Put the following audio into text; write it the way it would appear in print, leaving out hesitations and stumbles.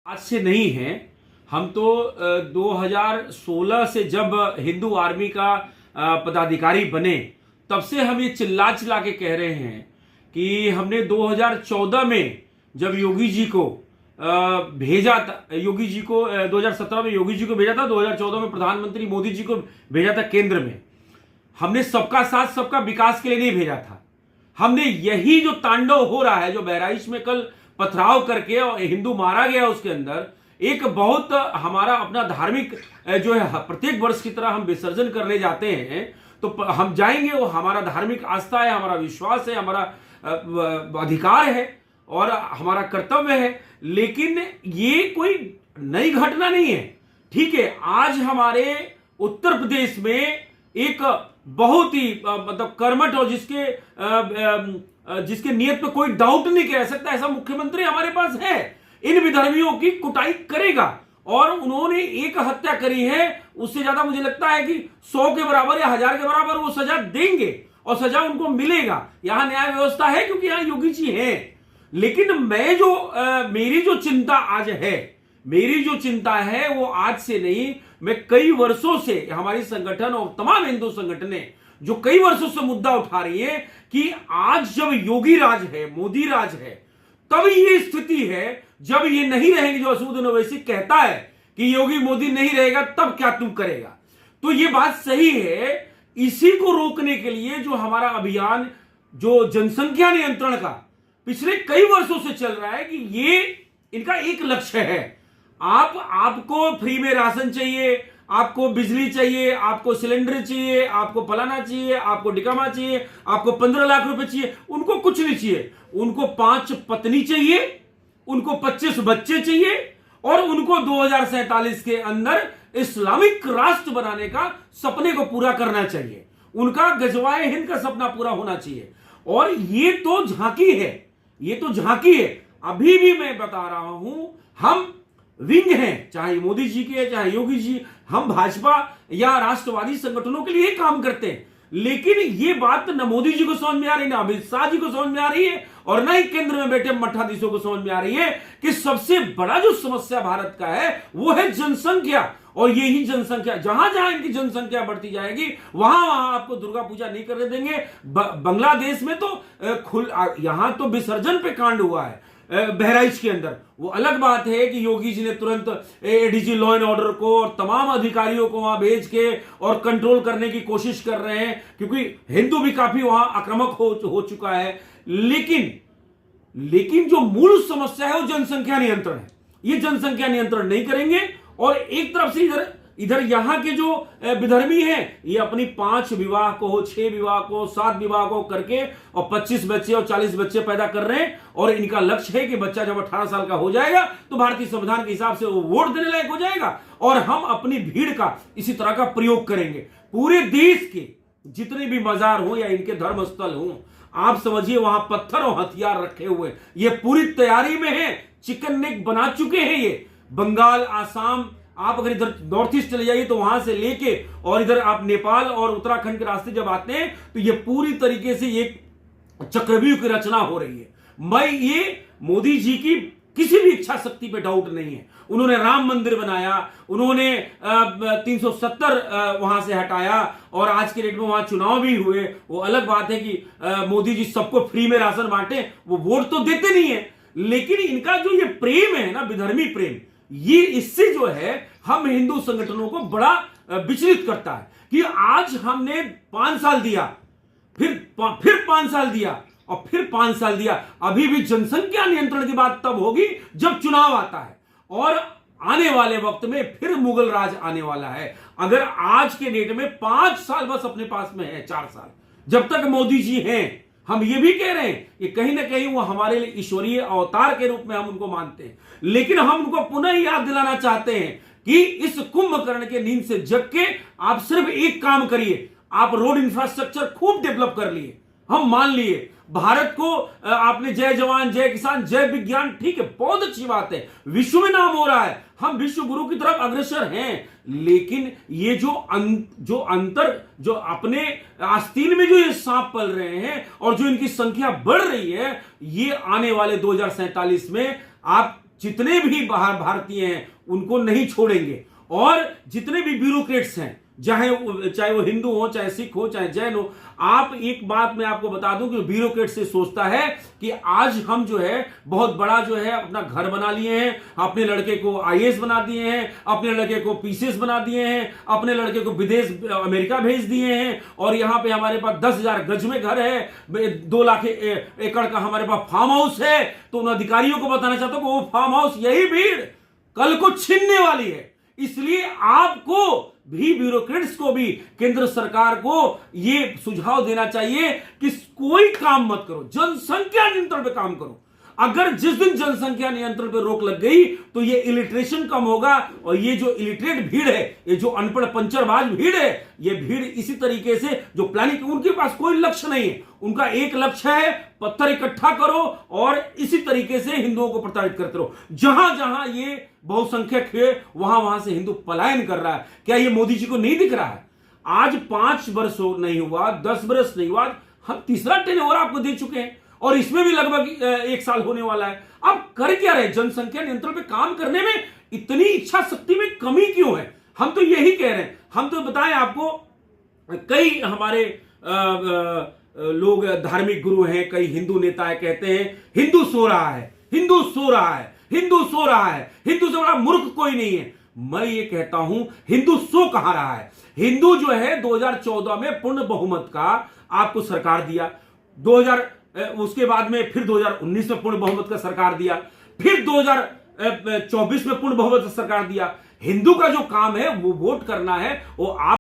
आज से नहीं है। हम तो 2016 से जब हिंदू आर्मी का पदाधिकारी बने तब से हम ये चिल्ला चिल्ला के कह रहे हैं कि हमने 2014 में जब योगी जी को भेजा था, योगी जी को 2017 में योगी जी को भेजा था, 2014 में प्रधानमंत्री मोदी जी को भेजा था केंद्र में। हमने सबका साथ सबका विकास के लिए नहीं भेजा था। हमने यही जो तांडव हो रहा है, जो बहराइच में कल पथराव करके और हिंदू मारा गया, उसके अंदर एक बहुत हमारा अपना धार्मिक जो है प्रत्येक वर्ष की तरह हम विसर्जन करने जाते हैं तो हम जाएंगे, वो हमारा धार्मिक आस्था है, हमारा विश्वास है, हमारा अधिकार है और हमारा कर्तव्य है। लेकिन ये कोई नई घटना नहीं है। ठीक है, आज हमारे उत्तर प्रदेश में एक बहुत ही मतलब कर्मठ और जिसके नियत पे कोई डाउट नहीं कह सकता, ऐसा मुख्यमंत्री हमारे पास है। इन विधर्मियों की कुटाई करेगा और उन्होंने एक हत्या करी है, उससे ज्यादा मुझे लगता है कि 100 के बराबर या 1000 के बराबर वो सजा देंगे और सजा उनको मिलेगा। यहां न्याय व्यवस्था है क्योंकि यहां योगी जी हैं। लेकिन मेरी जो चिंता आज है, मेरी जो चिंता है वो आज से नहीं, मैं कई वर्षों से हमारी संगठन और तमाम हिंदू संगठनें जो कई वर्षों से मुद्दा उठा रही है कि आज जब योगी राज है, मोदी राज है, तब ये स्थिति है। जब ये नहीं रहेंगे, जो असदुद्दीन ओवैसी कहता है कि योगी मोदी नहीं रहेगा तब क्या तुम करेगा, तो ये बात सही है। इसी को रोकने के लिए जो हमारा अभियान, जो जनसंख्या नियंत्रण का पिछले कई वर्षों से चल रहा है, कि ये इनका एक लक्ष्य है। आपको फ्री में राशन चाहिए, आपको बिजली चाहिए, आपको सिलेंडर चाहिए, आपको फलाना चाहिए, आपको डिकामा चाहिए, आपको 15 लाख रुपए चाहिए। उनको कुछ नहीं चाहिए, उनको 5 पत्नी चाहिए, उनको 25 बच्चे चाहिए और उनको 2047 के अंदर इस्लामिक राष्ट्र बनाने का सपने को पूरा करना चाहिए। उनका गजवाए हिंद का सपना पूरा होना चाहिए। और ये तो झांकी है, ये तो झांकी है। अभी भी मैं बता रहा हूं, हम विंग हैं, चाहे मोदी जी के चाहे योगी जी, हम भाजपा या राष्ट्रवादी संगठनों के लिए काम करते हैं। लेकिन ये बात न मोदी जी को समझ में आ रही, ना अमित शाह जी को समझ में आ रही है और ना ही केंद्र में बैठे मठाधीशों को समझ में आ रही है कि सबसे बड़ा जो समस्या भारत का है वो है जनसंख्या। और यही जनसंख्या, जहां जहां इनकी जनसंख्या बढ़ती जाएगी वहां वहां आपको दुर्गा पूजा नहीं करने देंगे। बांग्लादेश में तो यहां तो विसर्जन पे कांड हुआ है बहराइच के अंदर। वो अलग बात है कि योगी जी ने तुरंत एडीजी लॉ एंड ऑर्डर को और तमाम अधिकारियों को वहां भेज के और कंट्रोल करने की कोशिश कर रहे हैं, क्योंकि हिंदू भी काफी वहां आक्रामक हो चुका है। लेकिन जो मूल समस्या है वो जनसंख्या नियंत्रण है। ये जनसंख्या नियंत्रण नहीं करेंगे और एक तरफ से इधर यहां के जो विधर्मी हैं, ये अपनी 5 विवाह को, 6 विवाह को, 7 विवाह को करके और 25 बच्चे और 40 बच्चे पैदा कर रहे हैं। और इनका लक्ष्य है कि बच्चा जब 18 साल का हो जाएगा तो भारतीय संविधान के हिसाब से वो वोट देने लायक हो जाएगा और हम अपनी भीड़ का इसी तरह का प्रयोग करेंगे। पूरे देश के जितने भी मजार हो या इनके धर्मस्थल हो, आप समझिए वहां पत्थर और हथियार रखे हुए, ये पूरी तैयारी में है, चिकन नेक बना चुके हैं। ये बंगाल, आसाम, आप अगर इधर नॉर्थ ईस्ट चले जाइए तो वहां से लेके और इधर आप नेपाल और उत्तराखंड के रास्ते जब आते हैं तो ये पूरी तरीके से एक चक्रव्यूह की रचना हो रही है। मैं ये मोदी जी की किसी भी इच्छा शक्ति पे डाउट नहीं है। उन्होंने राम मंदिर बनाया, उन्होंने 370 वहां से हटाया और आज के डेट में वहां चुनाव भी हुए। वो अलग बात है कि मोदी जी सबको फ्री में राशन बांटे, वो वोट तो देते नहीं है। लेकिन इनका जो ये प्रेम है ना, विधर्मी प्रेम, ये इससे जो है हम हिंदू संगठनों को बड़ा विचलित करता है कि आज हमने 5 साल दिया, फिर 5 साल दिया और फिर 5 साल दिया। अभी भी जनसंख्या नियंत्रण की बात तब होगी जब चुनाव आता है और आने वाले वक्त में फिर मुगल राज आने वाला है। अगर आज के डेट में 5 साल बस अपने पास में है, 4 साल जब तक मोदी जी हैं, हम ये भी कह रहे हैं कि कहीं ना कहीं वो हमारे लिए ईश्वरीय अवतार के रूप में हम उनको मानते हैं। लेकिन हम उनको पुनः याद दिलाना चाहते हैं कि इस कुंभकर्ण के नींद से जग के आप सिर्फ एक काम करिए, आप रोड इंफ्रास्ट्रक्चर खूब डेवलप कर लिए, हम मान लिए। भारत को आपने जय जवान, जय किसान, जय विज्ञान, ठीक है, बहुत अच्छी बात है, विश्व में नाम हो रहा है, हम विश्व गुरु की तरफ अग्रसर हैं। लेकिन ये जो अंतर जो अपने आस्तीन में जो ये सांप पल रहे हैं और जो इनकी संख्या बढ़ रही है, ये आने वाले 2047 में आप जितने भी बाहर भारतीय हैं उनको नहीं छोड़ेंगे। और जितने भी ब्यूरोक्रेट्स हैं, चाहे वो हिंदू हो, चाहे सिख हो, चाहे जैन हो, आप एक बात मैं आपको बता दूं कि ब्यूरोक्रेट से सोचता है कि आज हम जो है बहुत बड़ा जो है अपना घर बना लिए हैं, अपने लड़के को आईएएस बना दिए हैं, अपने लड़के को पीसीएस बना दिए हैं, अपने लड़के को विदेश अमेरिका भेज दिए हैं, और यहां पे हमारे पास 10,000 गज में घर है, 2 लाख एकड़ का हमारे पास फार्म हाउस है। तो उन अधिकारियों को बताना चाहता हूं कि वो फार्म हाउस, यही भीड़ कल को छीनने वाली है। इसलिए आपको भी, ब्यूरोक्रेट्स को भी, केंद्र सरकार को यह सुझाव देना चाहिए कि कोई काम मत करो, जनसंख्या नियंत्रण पे काम करो। अगर जिस दिन जनसंख्या नियंत्रण पे रोक लग गई तो ये इलिटरेशन कम होगा, और ये जो इलिटरेट भीड़ है, ये जो अनपढ़ पंचरबाज भीड़ है, ये भीड़ इसी तरीके से जो प्लानिंग, उनके पास कोई लक्ष्य नहीं है, उनका एक लक्ष्य है पत्थर इकट्ठा करो और इसी तरीके से हिंदुओं को प्रताड़ित करते रहो। जहां जहां ये बहुसंख्यक है वहां वहां से हिंदू पलायन कर रहा है। क्या ये मोदी जी को नहीं दिख रहा है? आज 5 वर्ष नहीं हुआ, 10 वर्ष नहीं हुआ, हम तीसरा टेन्योर आपको दे चुके हैं, और इसमें भी लगभग 1 साल होने वाला है। अब कर क्या रहे? जनसंख्या नियंत्रण पे काम करने में इतनी इच्छा शक्ति में कमी क्यों है? हम तो यही कह रहे हैं। हम तो बताएं आपको, कई हमारे लोग धार्मिक गुरु हैं, कई हिंदू नेता है, कहते हैं हिंदू सो रहा है, हिंदू सो रहा है, हिंदू सो रहा है, हिंदू से बड़ा मूर्ख कोई नहीं है। मैं ये कहता हूं, हिंदू सो कहां रहा है? हिंदू जो है 2014 में पूर्ण बहुमत का आपको सरकार दिया, उसके बाद में फिर 2019 में पूर्ण बहुमत का सरकार दिया, फिर 2024 में पूर्ण बहुमत का सरकार दिया। हिंदू का जो काम है वो वोट करना है, वो आप